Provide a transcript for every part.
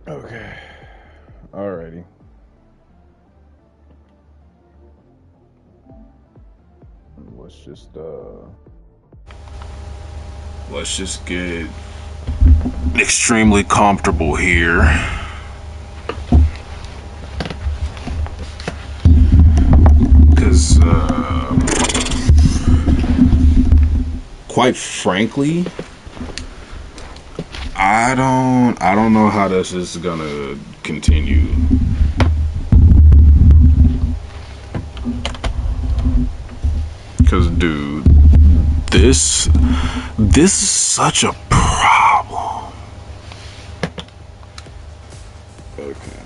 Okay. Alrighty. Let's just get extremely comfortable here. Cause quite frankly, I don't know how this is gonna continue. Cause dude, this is such a problem. Okay.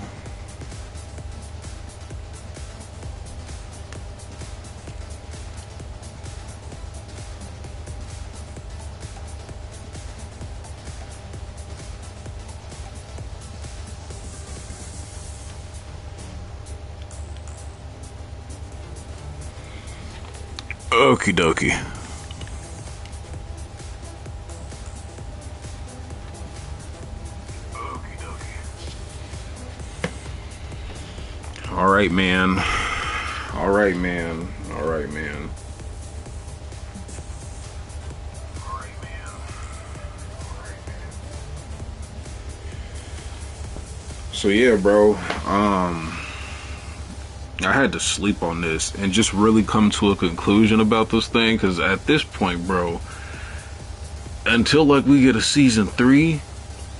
Okie dokie. All right, man. All right, man. All right, man. So yeah, bro. I had to sleep on this and just really come to a conclusion about this thing, because at this point, bro, until like we get a season 3,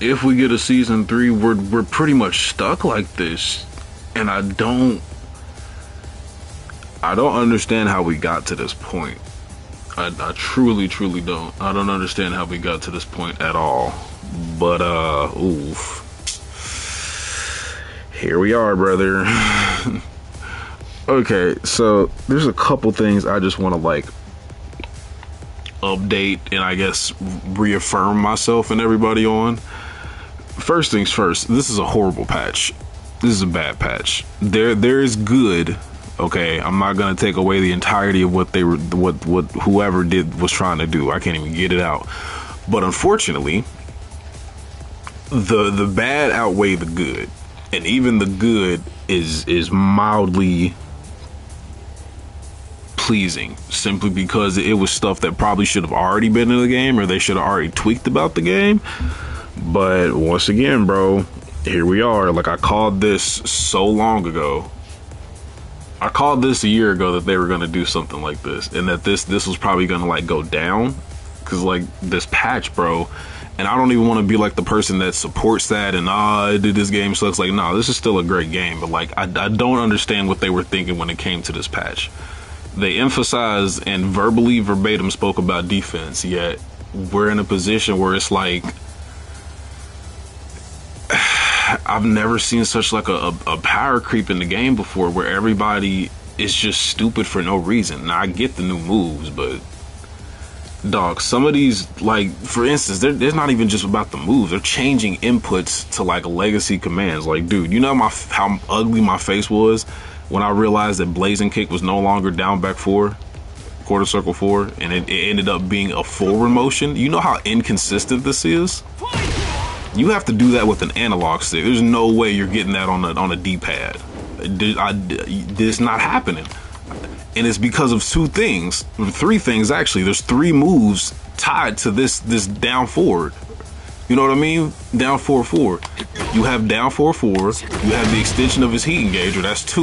if we get a season 3, we're pretty much stuck like this, and I don't understand how we got to this point. I truly don't. I don't understand how we got to this point at all. But oof. Here we are, brother. Okay, so there's a couple things I just want to like update and I guess reaffirm myself and everybody on. First things first, this is a horrible patch. This is a bad patch. There is good. Okay, I'm not gonna take away the entirety of what they were, what whoever was trying to do. I can't even get it out. But unfortunately, the bad outweigh the good, and even the good is mildly pleasing, simply because it was stuff that probably should have already been in the game, or they should have already tweaked about the game. But once again, bro, here we are. Like, I called this so long ago. I called this a year ago that they were going to do something like this, and that this was probably going to like go down, because like this patch, bro. And I don't even want to be like the person that supports that and this game sucks. Like, no, this is still a great game, but like I don't understand what they were thinking when it came to this patch. They emphasized and verbally verbatim spoke about defense, yet we're in a position where it's like I've never seen such like a power creep in the game before, where everybody is just stupid for no reason. Now, I get the new moves, but dog, some of these, like for instance, there's not even just about the moves. They're changing inputs to like legacy commands. Like, dude, you know how ugly my face was when I realized that blazing kick was no longer down back 4, quarter circle 4, and it ended up being a forward motion. You know how inconsistent this is? You have to do that with an analog stick. There's no way you're getting that on a D-pad. This not happening. And it's because of 2 things, 3 things actually. There's 3 moves tied to this down forward. You know what I mean? Down 4-4. You have down 4-4. You have the extension of his heat engager. That's 2.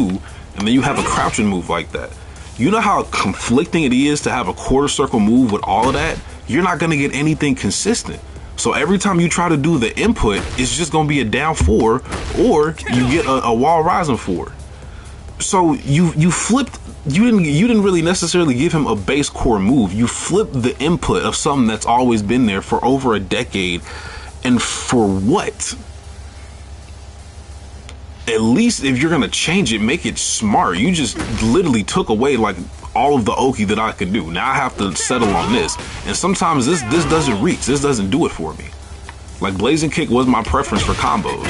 And then you have a crouching move like that. You know how conflicting it is to have a quarter circle move with all of that? You're not going to get anything consistent. So every time you try to do the input, it's just going to be a down 4, or you get a wall rising 4. So you flipped. You didn't really necessarily give him a base core move. You flipped the input of something that's always been there for over a decade. And for what? At least if you're gonna change it, make it smart. You just literally took away like all of the oki that I could do. Now I have to settle on this. And sometimes this doesn't reach. This doesn't do it for me. Like, blazing kick was my preference for combos.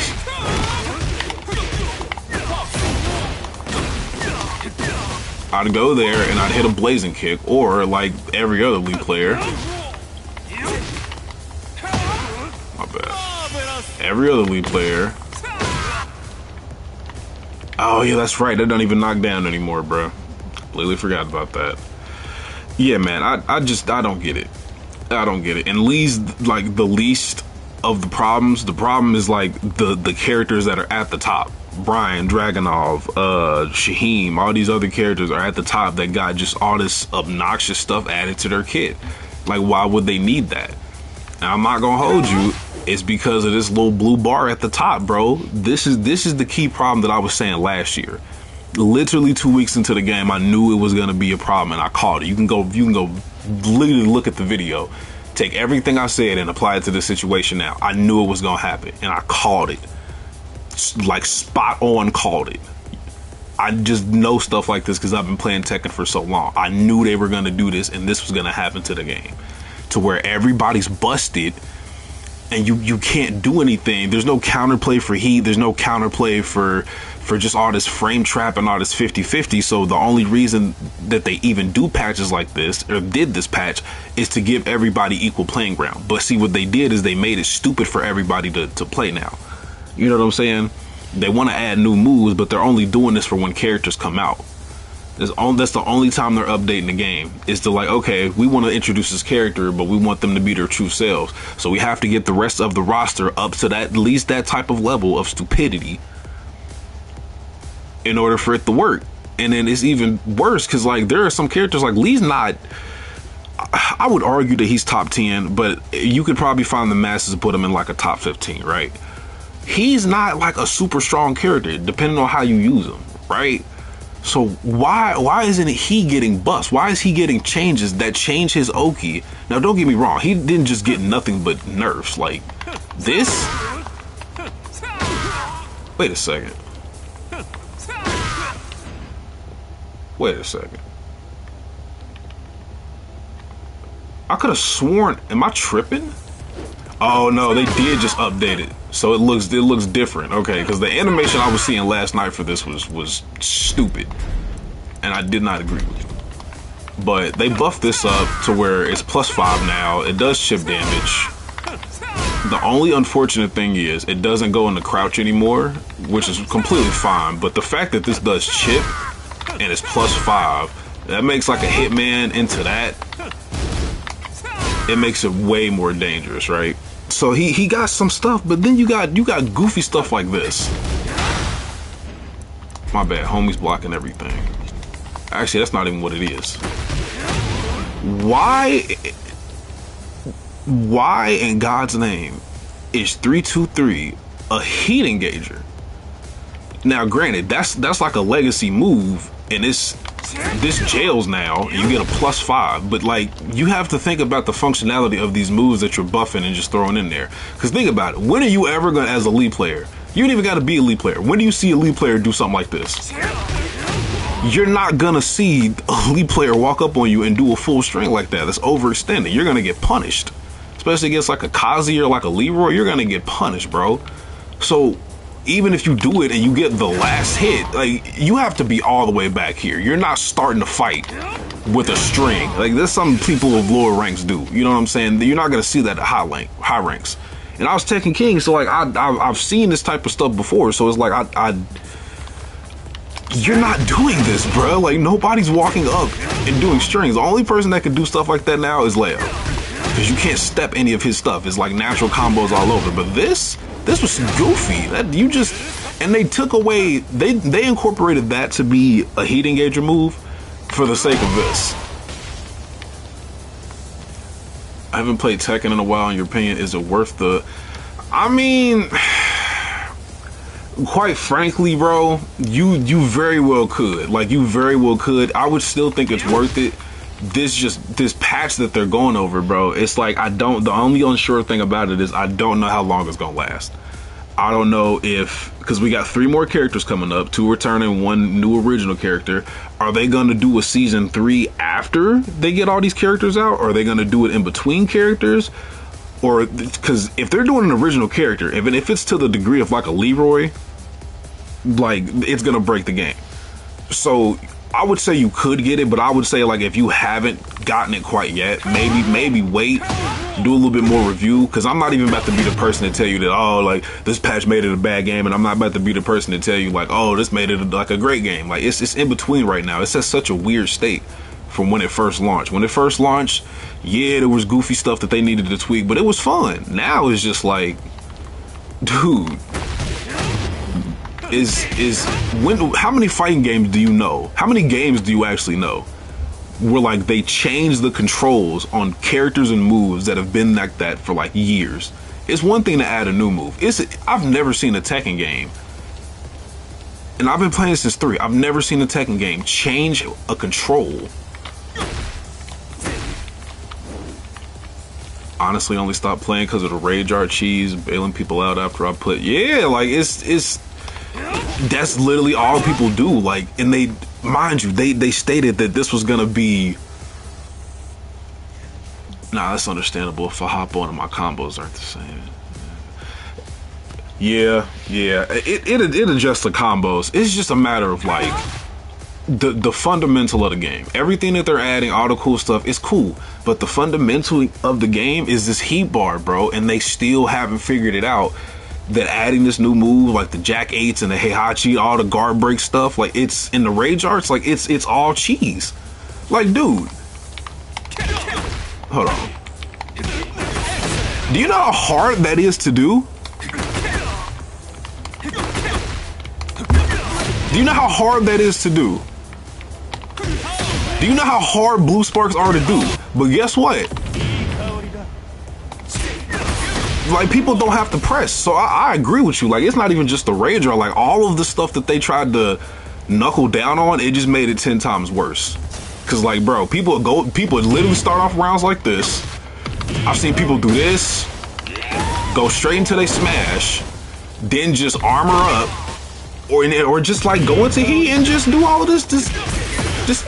I'd go there and I'd hit a blazing kick, or like every other League player. My bad. Every other League player Oh yeah, that's right. That don't even knock down anymore, bro. Completely forgot about that. Yeah, man. I don't get it. I don't get it. And Lee's like the least of the problems. The problem is like the characters that are at the top. Brian, Dragonov, Shaheem, all these other characters are at the top that got just all this obnoxious stuff added to their kit. Like, why would they need that? Now, I'm not gonna hold you. It's because of this little blue bar at the top, bro. This is the key problem that I was saying last year. Literally 2 weeks into the game, I knew it was gonna be a problem, and I called it. You can go literally look at the video, take everything I said and apply it to the situation now. I knew it was gonna happen, and I called it. Like spot on, called it. I just know stuff like this because I've been playing Tekken for so long. I knew they were gonna do this, and this was gonna happen to the game, to where everybody's busted, and you can't do anything. There's no counterplay for heat. There's no counterplay for just all this frame trap and all this 50-50. So the only reason that they even do patches like this, or did this patch, is to give everybody equal playing ground. But see, what they did is they made it stupid for everybody to play now. You know what I'm saying? They want to add new moves, but they're only doing this for when characters come out. That's the only time they're updating the game, is to like, okay, we want to introduce this character, but we want them to be their true selves. So we have to get the rest of the roster up to that, at least that type of level of stupidity in order for it to work. And then it's even worse because like there are some characters like Lee's not, I would argue that he's top 10, but you could probably find the masses to put him in like a top 15, right? He's not like a super strong character, depending on how you use him, right? So why isn't he getting buffs? Why is he getting changes that change his Oki? Now, don't get me wrong, he didn't just get nothing but nerfs. Like this. Wait a second. Wait a second. I could have sworn. Am I tripping? Oh no, they did just update it, so it looks different. Okay, because the animation I was seeing last night for this was stupid, and I did not agree with it. But they buffed this up to where it's +5 now. It does chip damage. The only unfortunate thing is it doesn't go into crouch anymore, which is completely fine. But the fact that this does chip and it's +5, that makes like a hitman into that. It makes it way more dangerous, right? So he got some stuff, but then you got goofy stuff like this. My bad, homie's blocking everything. Actually, that's not even what it is. Why in God's name is 323 a heat engager? Now, granted, that's like a legacy move, and this jails now, and you get a +5, but like you have to think about the functionality of these moves that you're buffing and just throwing in there. Because think about it, when are you ever gonna, as a Elite player, you ain't even gotta be a Elite player, when do you see a Elite player do something like this? You're not gonna see a Elite player walk up on you and do a full string like that. That's overextended. You're gonna get punished, especially against like a Kazi or like a Leroy. You're gonna get punished, bro. So even if you do it and you get the last hit, like you have to be all the way back here. You're not starting to fight with a string. Like there's some people of lower ranks do. You know what I'm saying? You're not gonna see that at high ranks. And I was Tekken King, so like I've seen this type of stuff before. So it's like you're not doing this, bro. Like nobody's walking up and doing strings. The only person that can do stuff like that now is Leo, because you can't step any of his stuff. It's like natural combos all over. But this was goofy. That you just, and they took away, they incorporated that to be a heat engager move for the sake of this. I haven't played Tekken in a while. In your opinion, is it worth the? I mean, quite frankly, bro, you very well could. Like you very well could. I would still think it's worth it. This patch that they're going over, bro, it's like the only unsure thing about it is I don't know how long it's gonna last. I don't know if, because we got 3 more characters coming up, 2 returning, 1 new original character. Are they gonna do a season 3 after they get all these characters out, or are they gonna do it in between characters? Or because if they're doing an original character, even if it's to the degree of like a Leroy, like it's gonna break the game. So I would say you could get it, but I would say like if you haven't gotten it quite yet, maybe wait, do a little bit more review, because I'm not even about to be the person to tell you that, oh, like this patch made it a bad game, and I'm not about to be the person to tell you like, oh, this made it like a great game. Like it's in between right now. It's at such a weird state from when it first launched. When it first launched, yeah, there was goofy stuff that they needed to tweak, but it was fun. Now it's just like, dude, how many fighting games do you know? How many games do you actually know where like they changed the controls on characters and moves that have been like that for like years? It's one thing to add a new move. I've never seen a Tekken game, and I've been playing since 3. I've never seen a Tekken game change a control. Honestly, only stopped playing because of the rage art cheese bailing people out after I put, yeah, like it's that's literally all people do. Like, and they, mind you, they stated that this was gonna be, nah, that's understandable. If I hop on and my combos aren't the same. Yeah, it adjusts the combos. It's just a matter of like the fundamental of the game. Everything that they're adding, all the cool stuff, is cool, but the fundamental of the game is this heat bar, bro, and they still haven't figured it out. That adding this new move, like the Jack 8s and the Heihachi, all the guard break stuff, like it's in the rage arts, like it's all cheese. Like, dude, hold on. Do you know how hard that is to do? Do you know how hard that is to do? Do you know how hard blue sparks are to do? But guess what? Like, people don't have to press. So I agree with you. Like, it's not even just the rage art. Like, all of the stuff that they tried to knuckle down on, it just made it 10 times worse. Cause like, bro, people literally start off rounds like this. I've seen people do this, go straight into they smash, then just armor up, or just like go into heat and just do all of this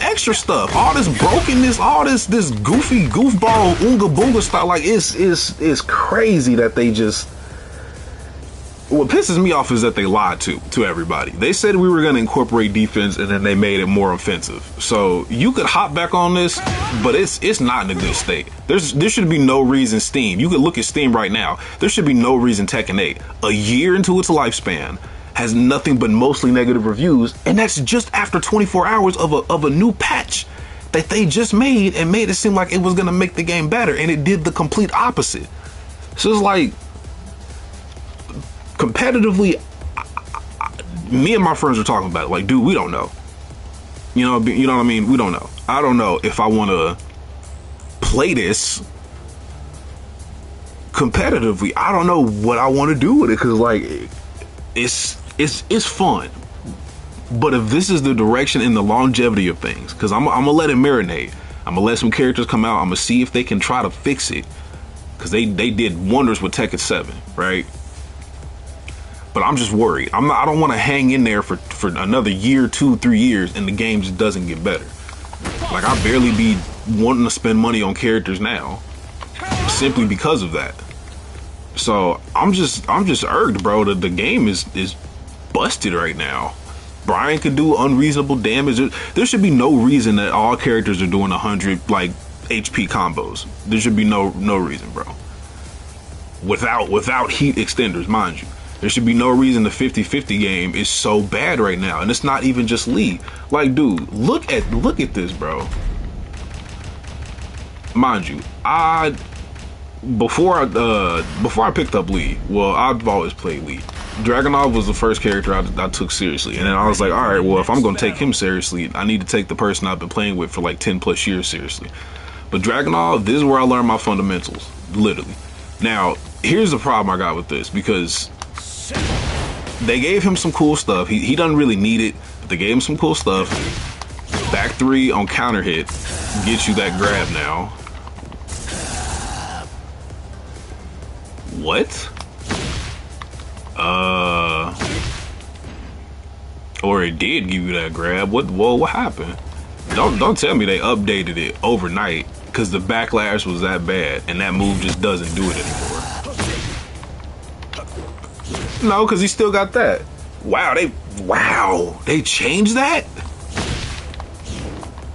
extra stuff, all this brokenness, all this goofy goofball oonga boonga style. Like, it's crazy that they just. What pisses me off is that they lied to everybody. They said we were going to incorporate defense, and then they made it more offensive. So you could hop back on this, but it's not in a good state. There should be no reason Steam. You could look at Steam right now. There should be no reason Tekken 8, a year into its lifespan, has nothing but mostly negative reviews, and that's just after 24 hours of a new patch that they just made and made it seem like it was going to make the game better, and it did the complete opposite. So it's like, competitively, me and my friends are talking about it. Like, dude, we don't know. You know what I mean? We don't know. I don't know if I want to play this competitively. I don't know what I want to do with it, because like it's fun. But if this is the direction and the longevity of things, because I'm gonna let it marinate. I'm gonna let some characters come out. I'm gonna see if they can try to fix it, because they did wonders with Tekken 7, right? But I'm just worried. I don't want to hang in there for another year, 2-3 years, and the game just doesn't get better. Like, I barely be wanting to spend money on characters now, simply because of that. So I'm just irked, bro. The game is busted right now. Brian could do unreasonable damage. There should be no reason that all characters are doing 100 like HP combos. There should be no reason, bro. Without heat extenders, mind you. There should be no reason the 50-50 game is so bad right now. And it's not even just Lee. Like, dude, look at this, bro. Mind you, before I picked up Lee, well, I've always played Lee. Dragunov was the first character I took seriously. And then I was like, all right, well, if I'm going to take him seriously, I need to take the person I've been playing with for like 10 plus years seriously. But Dragunov, this is where I learned my fundamentals, literally. Now, here's the problem I got with this, because they gave him some cool stuff. He doesn't really need it, but they gave him some cool stuff. Back 3 on counter hit gets you that grab now. What? Or it did give you that grab. What happened? Don't tell me they updated it overnight, because the backlash was that bad and that move just doesn't do it anymore. No, because he still got that. Wow, they changed that?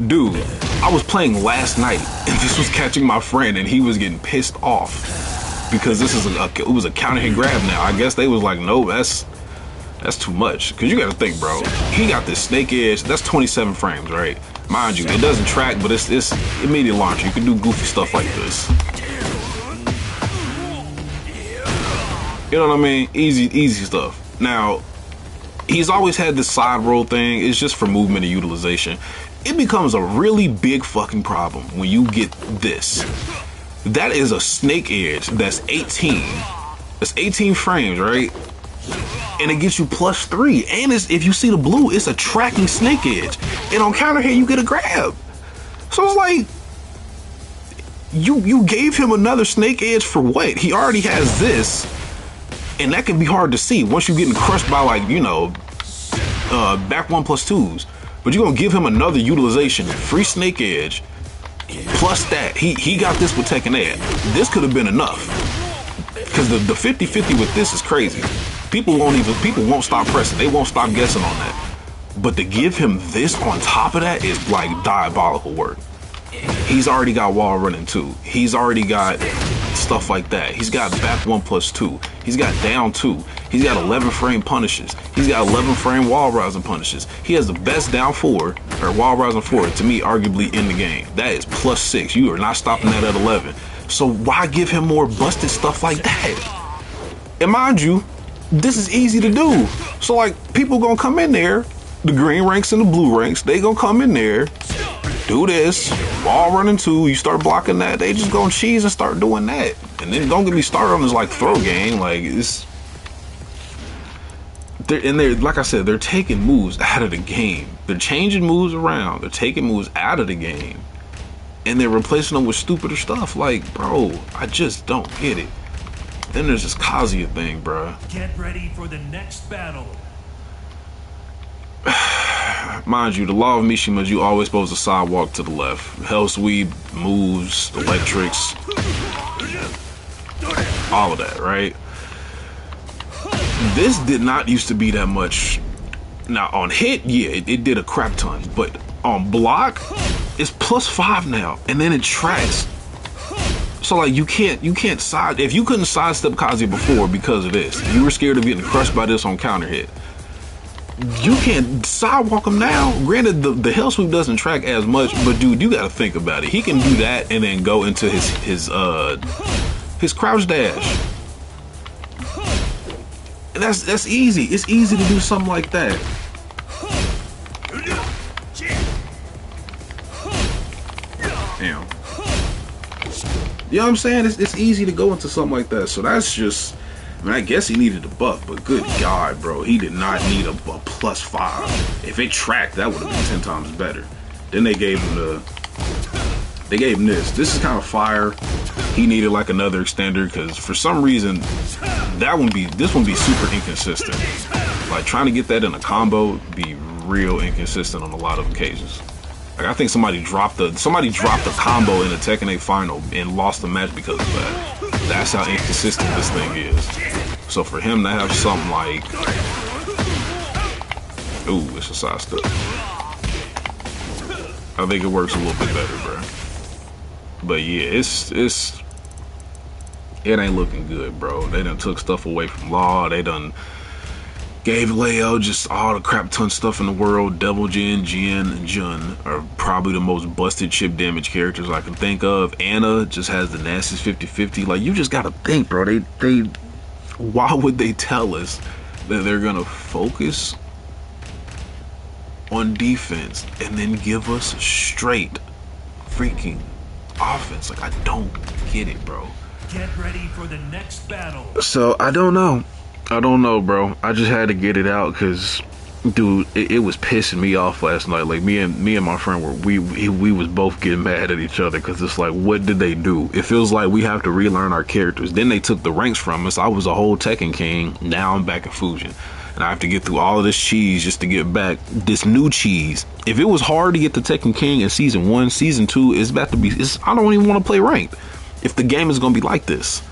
Dude, I was playing last night, and this was catching my friend, and he was getting pissed off because this is it was a counter hit grab now. I guess they was like, no, that's too much. Because you got to think, bro, he got this snake edge. That's 27 frames, right? Mind you, it doesn't track, but it's immediate launch. You can do goofy stuff like this. You know what I mean? Easy stuff. Now, he's always had this side roll thing. It's just for movement and utilization. It becomes a really big fucking problem when you get this. That is a snake edge that's 18. That's 18 frames, right? And it gets you +3. And if you see the blue, it's a tracking snake edge. And on counter hit, you get a grab. So it's like, you gave him another snake edge for what? He already has this. And that can be hard to see once you're getting crushed by, like, you know, back 1+2s. But you're gonna give him another utilization, free snake edge, plus that. He got this with Tekken 8. This could have been enough. Because the 50-50 with this is crazy. People won't stop pressing. They won't stop guessing on that. But to give him this on top of that is like diabolical work. He's already got wall running too. He's already got stuff like that. He's got back 1+2. He's got down 2. He's got 11 frame punishes. He's got 11 frame wall rising punishes. He has the best down 4 or wall rising 4 to me, arguably in the game. That is +6. You are not stopping that at 11. So why give him more busted stuff like that? And mind you, this is easy to do. So like, people gonna come in there, the green ranks and the blue ranks, they gonna come in there, do this, wall running 2, you start blocking that, they just gonna cheese and start doing that. And then don't get me started on this like throw game. Like, they're like I said, they're taking moves out of the game. They're changing moves around. They're taking moves out of the game. And they're replacing them with stupider stuff. Like, bro, I just don't get it. Then there's this Kazuya thing, bro. Get ready for the next battle. Mind you, the law of Mishima is you always supposed to sidewalk to the left. Hell sweep, moves, electrics, all of that, right? This did not used to be that much. Now on hit, yeah, it did a crap ton, but on block, it's +5 now, and then it tracks. So like, you can't side. If you couldn't sidestep Kazuya before because of this, you were scared of getting crushed by this on counter hit. You can't sidewalk him now. Granted, the hell sweep doesn't track as much, but dude, you got to think about it. He can do that and then go into his crouch dash. And that's easy. It's easy to do something like that. Damn. You know what I'm saying? It's easy to go into something like that. So that's just, I mean, I guess he needed a buff, but good God, bro, he did not need a +5. If it tracked, that would have been 10 times better. Then they gave him this. This is kind of fire. He needed like another extender because for some reason this one be super inconsistent. Like trying to get that in a combo be real inconsistent on a lot of occasions. Like I think somebody dropped a combo in the Tekken 8 final and lost the match because of that. That's how inconsistent this thing is. So for him to have something like, ooh, it's a side step. I think it works a little bit better, bro. But yeah, it ain't looking good, bro. They done took stuff away from Law. They done gave Leo just all the crap ton stuff in the world. Devil Jin, and Jun are probably the most busted chip damage characters I can think of. Anna just has the nastiest 50-50. Like, you just gotta think, bro. They why would they tell us that they're gonna focus on defense and then give us straight freaking offense? Like, I don't get it, bro. Get ready for the next battle. So I don't know, bro. I just had to get it out because, dude, it was pissing me off last night. Like me and my friend we was both getting mad at each other because it's like, what did they do? It feels like we have to relearn our characters. Then they took the ranks from us. I was a whole Tekken king. Now I'm back in Fusion, and I have to get through all of this cheese just to get back this new cheese. If it was hard to get the Tekken king in season 1, season 2 is about to be. I don't even want to play ranked if the game is gonna be like this.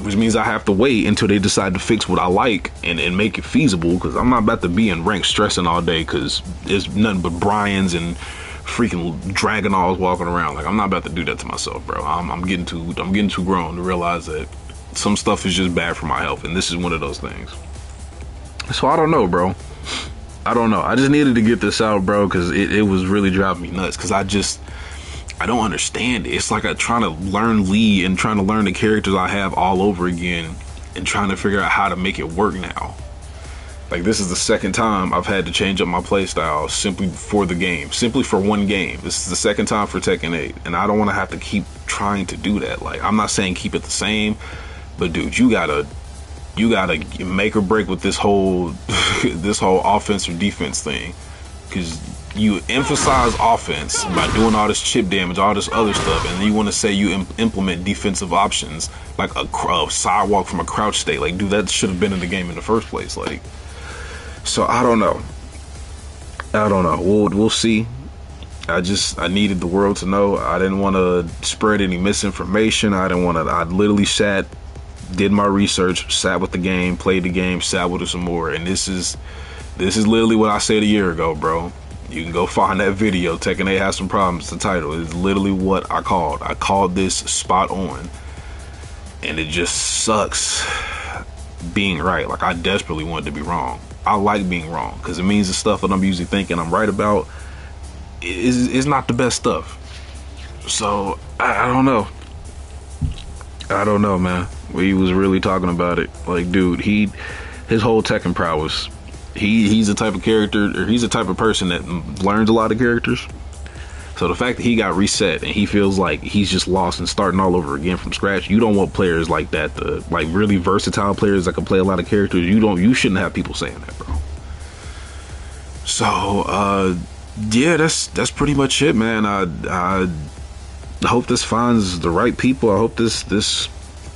Which means I have to wait until they decide to fix what I like and make it feasible, because I'm not about to be in rank stressing all day because there's nothing but Brian's and freaking Dragonals walking around. Like, I'm not about to do that to myself, bro. I'm getting too grown to realize that some stuff is just bad for my health, and this is one of those things. So I don't know, bro. I don't know. I just needed to get this out, bro, because it was really driving me nuts. Because I don't understand it. It's like I'm trying to learn Lee and trying to learn the characters I have all over again and trying to figure out how to make it work now. Like, this is the second time I've had to change up my playstyle simply for the game. Simply for one game. This is the second time for Tekken 8. And I don't want to have to keep trying to do that. Like, I'm not saying keep it the same. But, dude, you gotta make or break with this whole this whole offense or defense thing. Because you emphasize offense by doing all this chip damage, all this other stuff. And then you want to say you implement defensive options like a sidewalk from a crouch state. Like, dude, that should have been in the game in the first place. Like, so I don't know. We'll see. I needed the world to know. I didn't want to spread any misinformation. I literally did my research, sat with the game, played the game, sat with it some more. And this is literally what I said a year ago, bro. You can go find that video. Tekken 8 has some problems. The title is literally what I called. I called this spot on. And it just sucks being right. Like, I desperately wanted to be wrong. I like being wrong because it means the stuff that I'm usually thinking I'm right about is not the best stuff. So I don't know. I don't know, man. He was really talking about it. Like, dude, his whole Tekken prowess. He's the type of character, or he's the type of person that learns a lot of characters. So the fact that he got reset and he feels like he's just lost and starting all over again from scratch, you don't want players like that, like really versatile players that can play a lot of characters. You shouldn't have people saying that, bro. So yeah, that's pretty much it, man. I hope this finds the right people. I hope this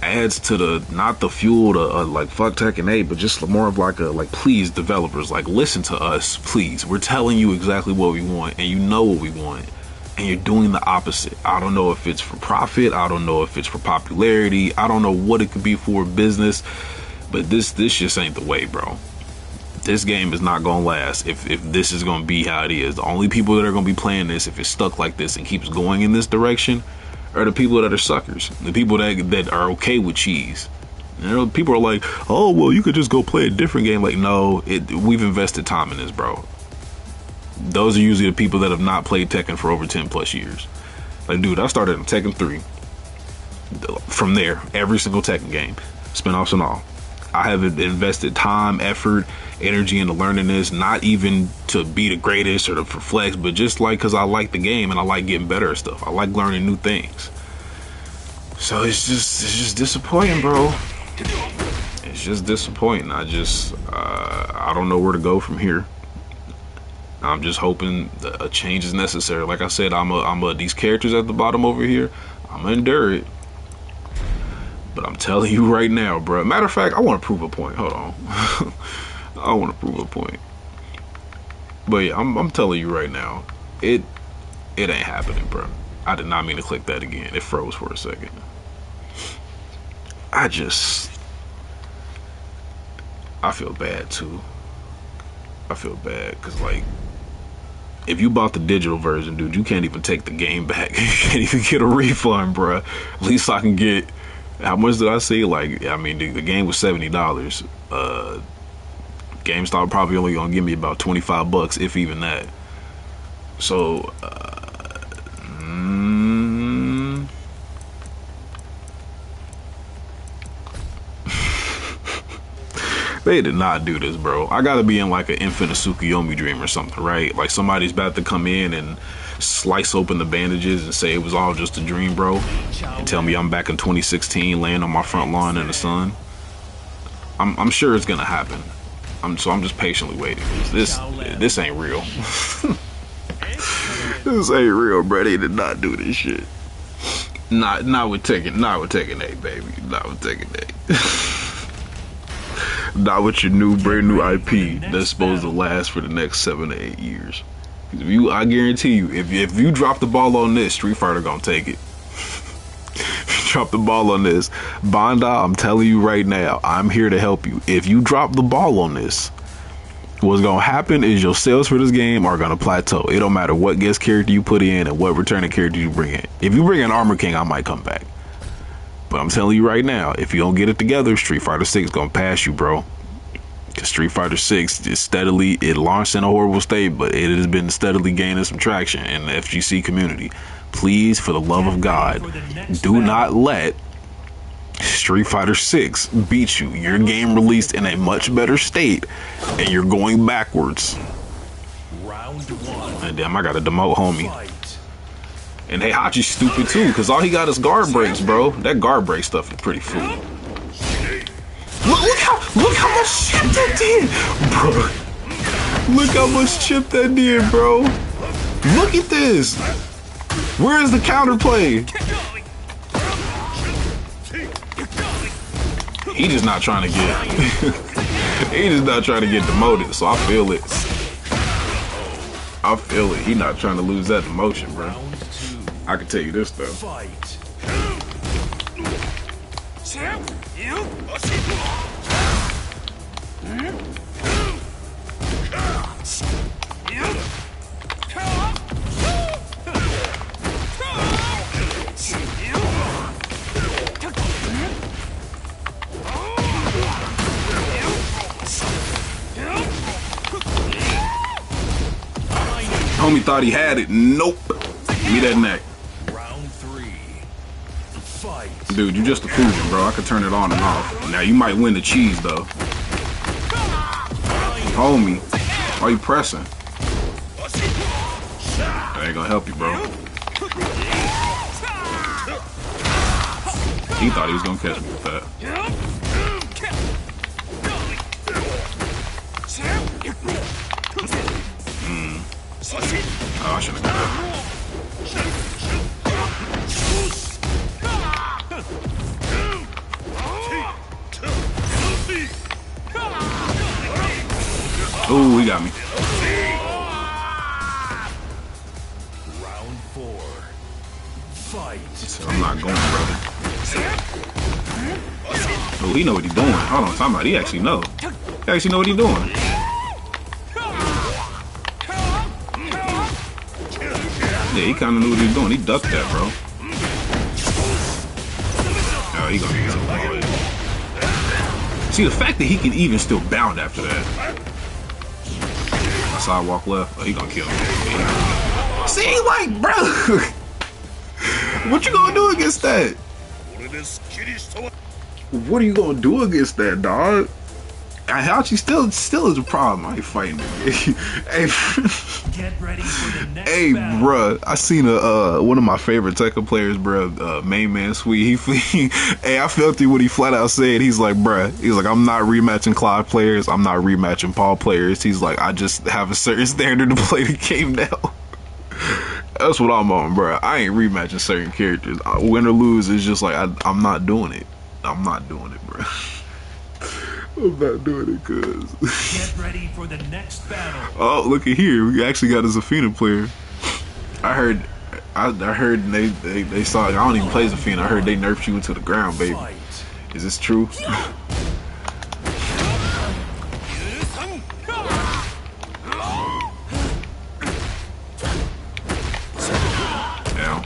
adds to not the fuel to like fuck Tekken 8, but just more of like please, developers, like, listen to us, please. We're telling you exactly what we want, and you know what we want. And you're doing the opposite. I don't know if it's for profit. I don't know if it's for popularity. I don't know what it could be for business. But this just ain't the way, bro. This game is not going to last if this is going to be how it is. The only people that are going to be playing this, if it's stuck like this and keeps going in this direction, are the people that are suckers. The people that are okay with cheese. You know, people are like, oh, well, you could just go play a different game. Like, no, we've invested time in this, bro. Those are usually the people that have not played Tekken for over 10 plus years. Like, dude, I started in Tekken 3. From there, every single Tekken game, spinoffs and all. I have invested time, effort, energy into learning this, not even to be the greatest or for flex, but just like because I like the game and I like getting better at stuff. I like learning new things. So it's just disappointing, bro. It's just disappointing. I don't know where to go from here. I'm just hoping a change is necessary. Like I said, these characters at the bottom over here, I'm gonna endure it. But I'm telling you right now, bro. Matter of fact, I want to prove a point. Hold on. I want to prove a point. But yeah, I'm telling you right now, it ain't happening, bro. I did not mean to click that again. It froze for a second. I feel bad too. I feel bad because, like, if you bought the digital version, dude, you can't even take the game back. You can't even get a refund, bro. At least I can get, how much did I say? Like, I mean, the game was $70. GameStop probably only gonna give me about 25 bucks, if even that. So, they did not do this, bro. I gotta be in like an Infinite Tsukuyomi dream or something, right? Like somebody's about to come in and slice open the bandages and say it was all just a dream, bro, and tell me I'm back in 2016 laying on my front lawn in the sun. I'm sure it's gonna happen. So I'm just patiently waiting. This ain't real. This ain't real, bro. They did not do this shit. Not with Tekken 8, baby. Not with Tekken 8. Not with your brand new IP that's supposed to last for the next 7 to 8 years. I guarantee you, if you drop the ball on this, Street Fighter gonna take it. Drop the ball on this, Bandai, I'm telling you right now, I'm here to help you. If you drop the ball on this, What's gonna happen is your sales for this game are gonna plateau. It don't matter what guest character you put in and what returning character you bring in. If you bring in Armor King, I might come back. But I'm telling you right now, if you don't get it together, Street Fighter 6 gonna pass you, bro. Cause Street Fighter 6 is steadily, it launched in a horrible state, but it has been steadily gaining some traction in the FGC community. Please, for the love of God, do not let Street Fighter 6 beat you. Your game released in a much better state, and you're going backwards. Round one. And damn, I gotta demote homie. And hey, Hachi's stupid too, cause all he got is guard breaks, bro. That guard break stuff is pretty fool. Look how much chip that did, bro. Look how much chip that did, bro. Look at this. Where is the counterplay? He just not trying to get. He just not trying to get demoted. So I feel it. I feel it. He not trying to lose that demotion, bro. I can tell you this though. Homie thought he had it. Nope. Give me that neck. Round three. Fight. Dude, you just a fusion, bro. I could turn it on and off. Now you might win the cheese though. Homie, why you pressing? That ain't gonna help you, bro. He thought he was gonna catch me with that. Oh, I shouldn't have done that. Ooh, he got me. Round four. Fight. So I'm not going, brother. Oh, he know what he's doing. Hold on, talking about he actually know. He actually know what he's doing. Yeah, he kind of knew what he was doing. He ducked that, bro. Oh, he gonna get some ball. See, the fact that he can even still bound after that. My sidewalk left. Oh, he gonna kill me. Yeah. See, like, bro. What you gonna do against that? What are you gonna do against that, dog? Hachi still is a problem. I ain't fighting it. Hey, Get ready for the next hey, battle. bruh. I seen one of my favorite Tekken players, bruh, Main Man Sweet. Hey, I felt it when he flat out said, he's like, bruh, he's like, I'm not rematching Clive players. I'm not rematching Paul players. He's like, I just have a certain standard to play the game now. That's what I'm on, bruh. I ain't rematching certain characters. Win or lose is just like, I'm not doing it. I'm not doing it, bruh. I'm not doing it, cuz. Get ready for the next battle. Oh, look at here. We actually got a Zafina player. I heard they saw it. I don't even play Zafina. I heard they nerfed you into the ground, baby. Fight. Is this true? Down.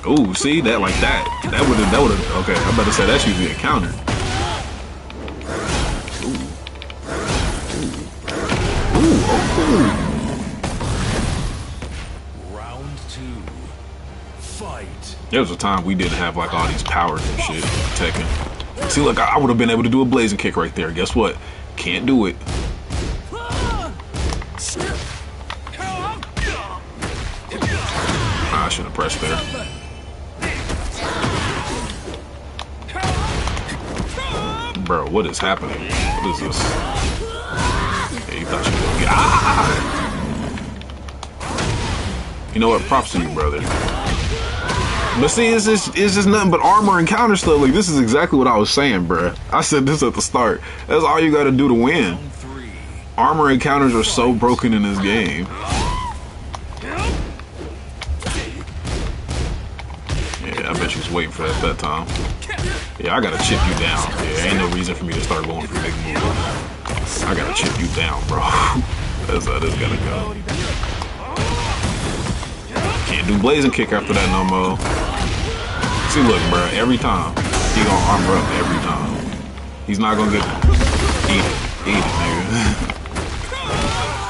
Ooh, see that like that. That would have. Okay, I'm about to say that's usually a counter. Ooh. Round two. Fight. There was a time we didn't have like all these powers and shit. Tekken. See, look, I would have been able to do a blazing kick right there. Guess what? Can't do it. I should have pressed there. Bro, what is happening? What is this? Yeah, you thought you were gonna get. Ah! You know what? Props to you, brother. But see, it's just nothing but armor and counter stuff. Like, this is exactly what I was saying, bro. I said this at the start. That's all you got to do to win. Round three. Armor and counters are so broken in this game. Yeah, I bet you was just waiting for that time. Yeah, I gotta chip you down. Yeah, ain't no reason for me to start going for big moves. I gotta chip you down, bro. That's how this gotta go. Can't do blazing kick after that no more. See, look, bro. Every time he gonna armor up every time. He's not gonna get eat it, nigga.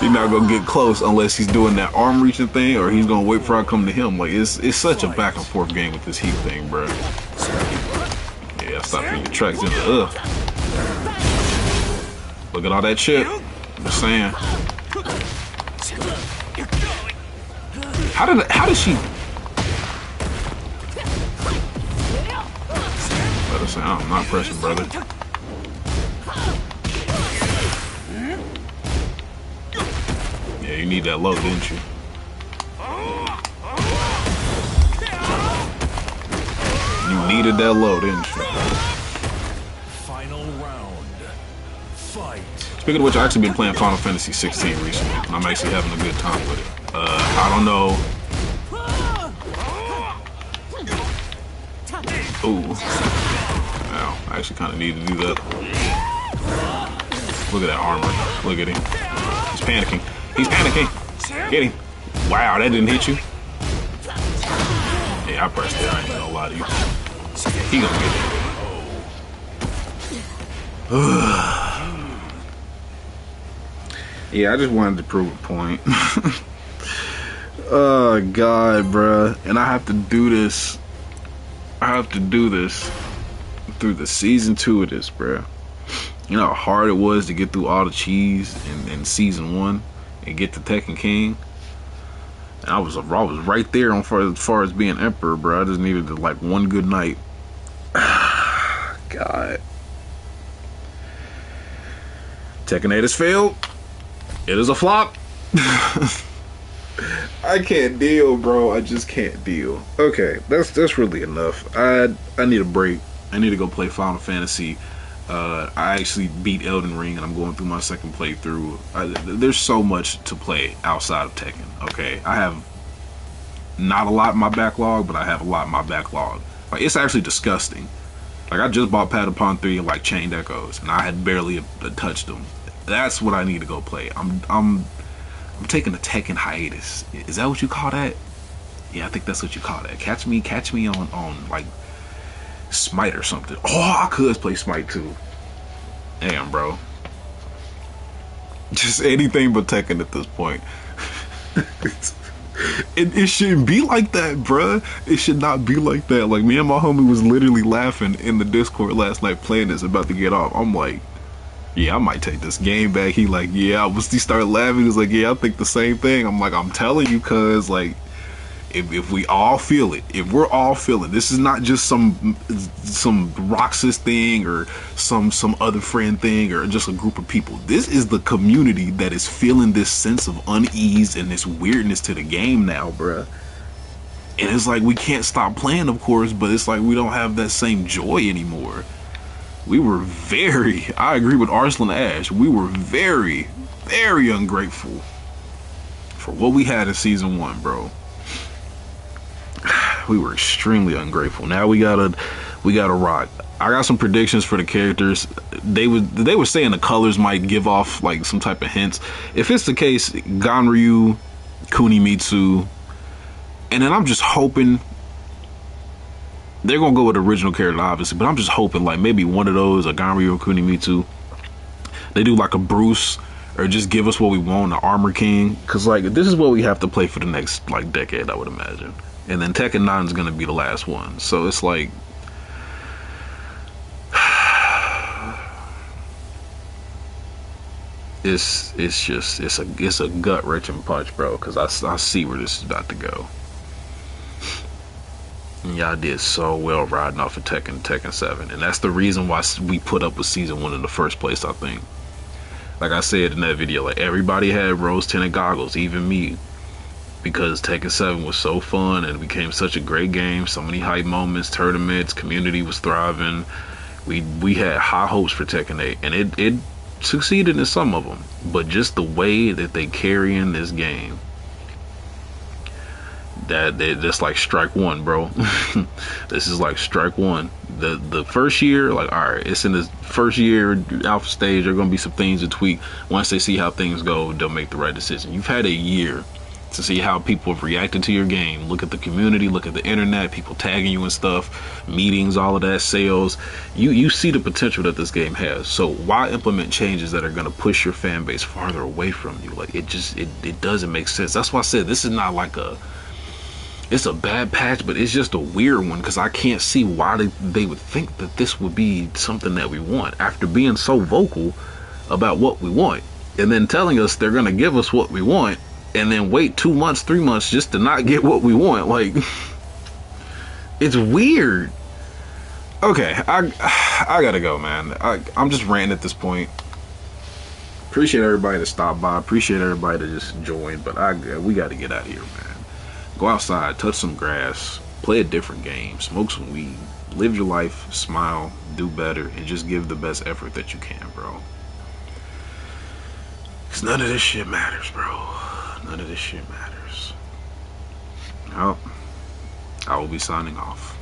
He's not gonna get close unless he's doing that arm reaching thing, or he's gonna wait for I come to him. Like it's such a back and forth game with this heat thing, bro. Yeah, stop getting your tracks into Look at all that chip. I'm just saying. How did she? Let us say I'm not pressing, brother. Yeah, you need that low, didn't you? You needed that low, didn't you? Final round. Fight. Speaking of which, I've actually been playing Final Fantasy 16 recently, and I'm actually having a good time with it. I don't know. Ooh. Wow, I actually kind of need to do that. Look at that armor. Look at him. He's panicking. He's panicking. Get him. Wow, that didn't hit you. Yeah, I pressed it. I ain't gonna lie to you. He gonna get it. Yeah, I just wanted to prove a point. Oh God, bruh. And I have to do this. I have to do this through the season 2 of this, bruh. You know how hard it was to get through all the cheese in season 1 and get to Tekken King. And I was right there as far as being Emperor, bro. I just needed to, like, one good night. God. Tekken 8 has failed. It is a flop. I can't deal, bro. I just can't deal. Okay, that's really enough. I need a break. I need to go play Final Fantasy. I actually beat Elden Ring, and I'm going through my second playthrough. There's so much to play outside of Tekken. Okay, I have not a lot in my backlog, but I have a lot in my backlog. Like, it's actually disgusting. Like, I just bought Patapon 3 and like Chained Echoes, and I had barely touched them. That's what I need to go play. I'm taking a Tekken hiatus. Is that what you call that? Yeah, I think that's what you call that. Catch me on like Smite or something. Oh, I could play Smite too. Damn, bro. Just anything but Tekken at this point. It shouldn't be like that, bruh. It should not be like that. Like, me and my homie was literally laughing in the Discord last night playing this, about to get off. I'm like, yeah, I might take this game back. He like, yeah. He started laughing. He was like, yeah, I think the same thing. I'm like, I'm telling you, cuz, like, if we all feel it, if we're all feeling, this is not just some Roxas thing or some other friend thing or just a group of people. This is the community that is feeling this sense of unease and this weirdness to the game now, bruh. And it's like, we can't stop playing, of course, but it's like we don't have that same joy anymore. We were I agree with Arslan Ash, we were very, very ungrateful for what we had in season 1, bro. We were extremely ungrateful. Now we gotta rock. I got some predictions for the characters. They were saying the colors might give off like some type of hints. If it's the case, Ganryu, Kunimitsu, and then I'm just hoping they're gonna go with the original character, obviously, but I'm just hoping like maybe one of those, a Ganryu or Kunimitsu, they do like a Bruce, or just give us what we want, the Armor King, because like this is what we have to play for the next like decade, I would imagine. And then Tekken 9 is gonna be the last one. So it's like, it's a gut wrenching punch, bro. Because I see where this is about to go. And y'all did so well riding off of Tekken 7, and that's the reason why we put up with season 1 in the first place. I think, like I said in that video, like everybody had rose tinted goggles, even me. Because Tekken 7 was so fun and it became such a great game. So many hype moments, tournaments, community was thriving. We had high hopes for Tekken 8, and it succeeded in some of them. But just the way that they carry in this game, That's like strike one, bro. This is like strike one. The first year, like, all right, it's in the first year alpha stage. There are gonna be some things to tweak. Once they see how things go, they'll make the right decision. You've had a year to see how people have reacted to your game. Look at the community, look at the internet, people tagging you and stuff, meetings, all of that, sales. You see the potential that this game has. So why implement changes that are going to push your fan base farther away from you? Like, it doesn't make sense. That's why I said this is not like it's a bad patch, but it's just a weird one, because I can't see why they would think that this would be something that we want after being so vocal about what we want, and then telling us they're going to give us what we want, and then wait 2 months, 3 months just to not get what we want. Like, it's weird. Okay, I gotta go, man. I'm just ranting at this point. Appreciate everybody that stopped by. Appreciate everybody that just joined. But we got to get out of here, man. Go outside, touch some grass, play a different game, smoke some weed, live your life, smile, do better, and just give the best effort that you can, bro. Because none of this shit matters, bro. None of this shit matters. Well, I will be signing off.